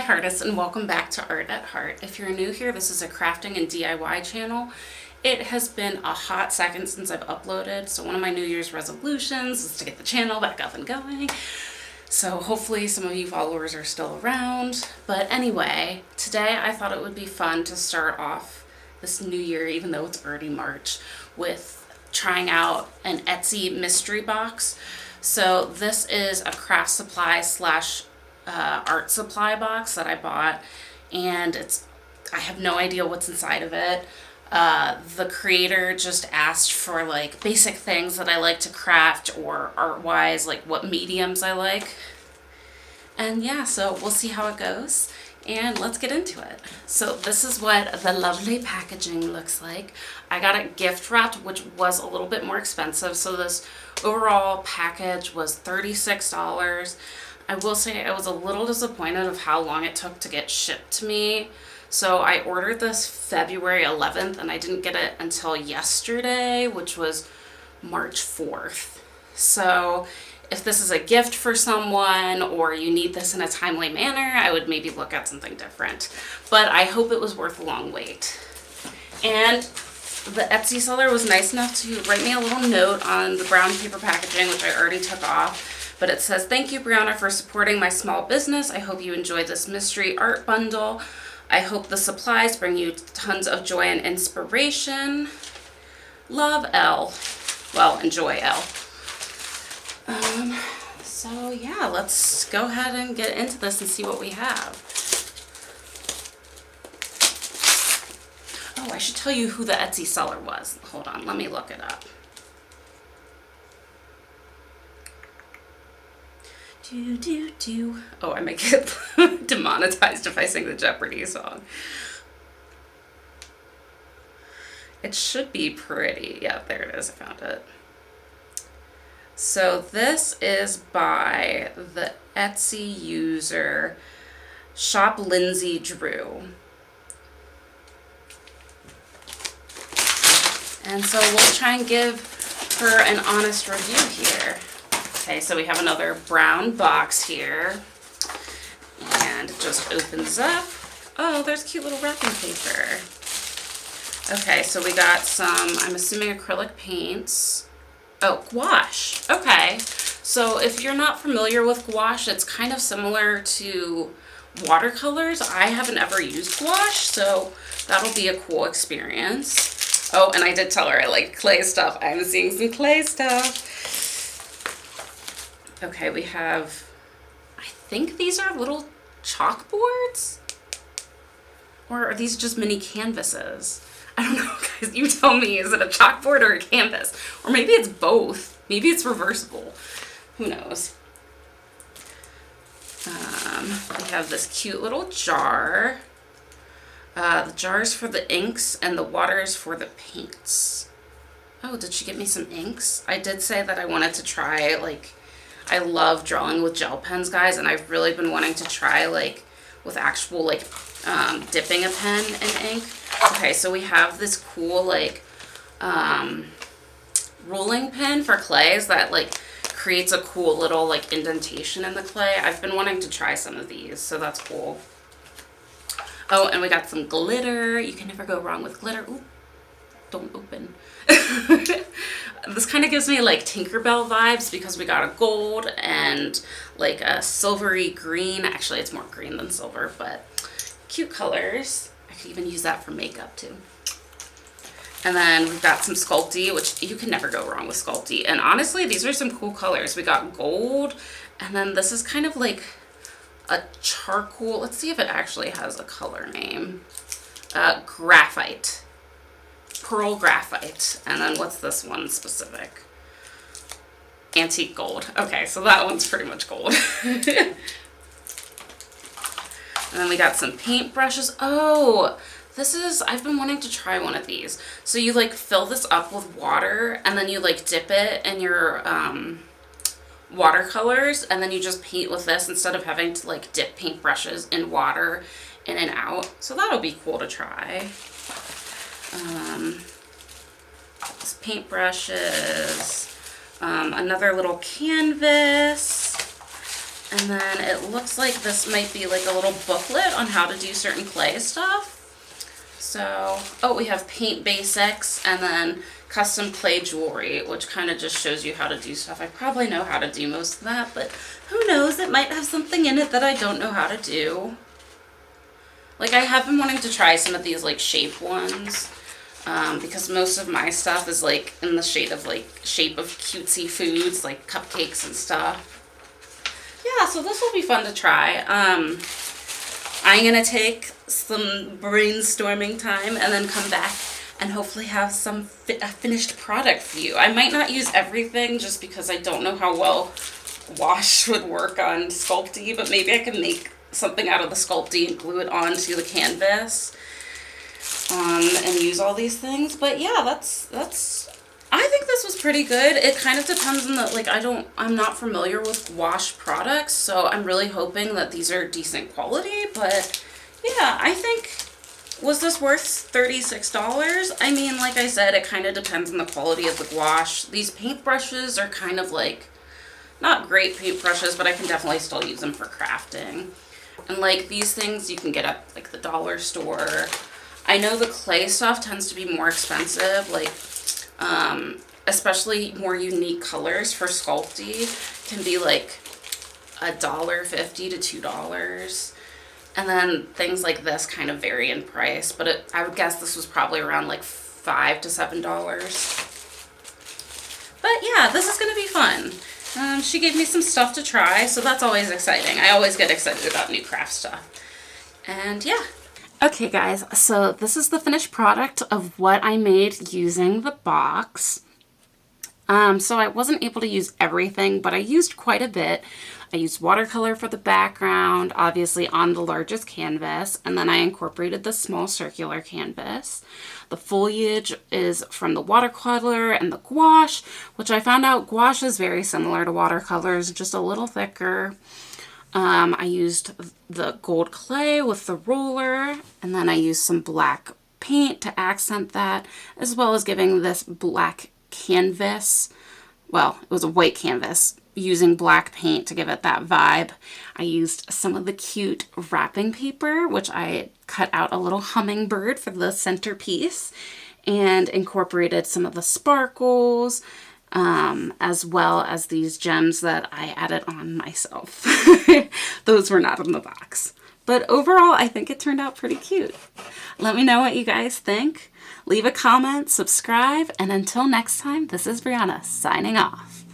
Heartist and welcome back to Art at Heart. If you're new here, this is a crafting and DIY channel. It has been a hot second since I've uploaded, so one of my New Year's resolutions is to get the channel back up and going. So hopefully some of you followers are still around. But anyway, today I thought it would be fun to start off this new year, even though it's already March, with trying out an Etsy mystery box. So this is a craft supply slash art supply box that I bought, and I have no idea what's inside of it. The creator just asked for like basic things that I like to craft or art wise, like what mediums I like. And yeah, so we'll see how it goes and let's get into it. So this is what the lovely packaging looks like. I got it gift wrapped, which was a little bit more expensive. So this overall package was $36. I will say I was a little disappointed of how long it took to get shipped to me. So I ordered this February 11th and I didn't get it until yesterday, which was March 4th. So if this is a gift for someone or you need this in a timely manner, I would maybe look at something different. But I hope it was worth the long wait. And the Etsy seller was nice enough to write me a little note on the brown paper packaging, which I already took off. But it says, "Thank you, Brianna, for supporting my small business. I hope you enjoyed this mystery art bundle. I hope the supplies bring you tons of joy and inspiration. Love, L." Well, enjoy, L. So yeah, let's go ahead and get into this and see what we have. Oh, I should tell you who the Etsy seller was. Hold on, let me look it up. Oh, I might get demonetized if I sing the Jeopardy song. It should be pretty. Yeah, there it is. I found it. So this is by the Etsy user shoplyndseydrew. And so we'll try and give her an honest review here. Okay, so we have another brown box here, and it just opens up. Oh, there's cute little wrapping paper. Okay, so we got some, I'm assuming acrylic paints. Oh, gouache. Okay, so if you're not familiar with gouache, it's kind of similar to watercolors. I haven't ever used gouache, so that'll be a cool experience. Oh, and I did tell her I like clay stuff. I'm seeing some clay stuff. Okay, we have, I think these are little chalkboards? Or are these just mini canvases? I don't know, guys. You tell me, is it a chalkboard or a canvas? Or maybe it's both. Maybe it's reversible. Who knows? We have this cute little jar. The jar is for the inks and the water is for the paints. Oh, did she get me some inks? I did say that I wanted to try, like, I love drawing with gel pens, guys, and I've really been wanting to try, like, with actual, like, dipping a pen in ink. Okay, so we have this cool, like, rolling pin for clays that, like, creates a cool little, like, indentation in the clay. I've been wanting to try some of these, so that's cool. Oh, and we got some glitter. You can never go wrong with glitter. Ooh, don't open. This kind of gives me like Tinkerbell vibes because we got a gold and like a silvery green. Actually, it's more green than silver, but cute colors. I could even use that for makeup too. And then we've got some Sculpey, which you can never go wrong with Sculpey. And honestly, these are some cool colors. We got gold, and then this is kind of like a charcoal. Let's see if it actually has a color name. Graphite. Pearl graphite. And then what's this one specific? Antique gold. Okay, so that one's pretty much gold. And then we got some paint brushes. Oh, this is, I've been wanting to try one of these. So you like fill this up with water and then you like dip it in your watercolors and then you just paint with this instead of having to like dip paint brushes in water in and out. So that'll be cool to try. Paint brushes, another little canvas, And then it looks like this might be like a little booklet on how to do certain clay stuff. So, oh, we have paint basics and then custom clay jewelry, which kind of just shows you how to do stuff. I probably know how to do most of that, but who knows, it might have something in it that I don't know how to do. Like, I have been wanting to try some of these like shape ones, because most of my stuff is like in the shape of cutesy foods, like cupcakes and stuff. Yeah, so this will be fun to try. I'm gonna take some brainstorming time and then come back and hopefully have a finished product for you. I might not use everything just because I don't know how well wash would work on Sculpey, but maybe I can make something out of the Sculpey and glue it onto the canvas, and use all these things. But yeah, I think this was pretty good. It kind of depends on I'm not familiar with wash products, so I'm really hoping that these are decent quality. But yeah, I think, was this worth $36? I mean, like I said, it kind of depends on the quality of the gouache. These paintbrushes are kind of like, not great paintbrushes, but I can definitely still use them for crafting. And like these things you can get at like the dollar store. I know the clay stuff tends to be more expensive, like especially more unique colors for Sculpey can be like $1.50 to $2. And then things like this kind of vary in price, but I would guess this was probably around like $5 to $7. But yeah, this is going to be fun. She gave me some stuff to try, so that's always exciting. I always get excited about new craft stuff. And yeah. Okay guys, so this is the finished product of what I made using the box. So I wasn't able to use everything, but I used quite a bit. I used watercolor for the background, obviously on the largest canvas, and then I incorporated the small circular canvas. The foliage is from the watercolor and the gouache, which I found out gouache is very similar to watercolors, just a little thicker. I used the gold clay with the roller, and then I used some black paint to accent that, as well as giving this black canvas, well, it was a white canvas, using black paint to give it that vibe. I used some of the cute wrapping paper, which I cut out a little hummingbird for the centerpiece, and incorporated some of the sparkles, as well as these gems that I added on myself. Those were not in the box. But overall, I think it turned out pretty cute. Let me know what you guys think. Leave a comment, subscribe, and until next time, this is Brianna signing off.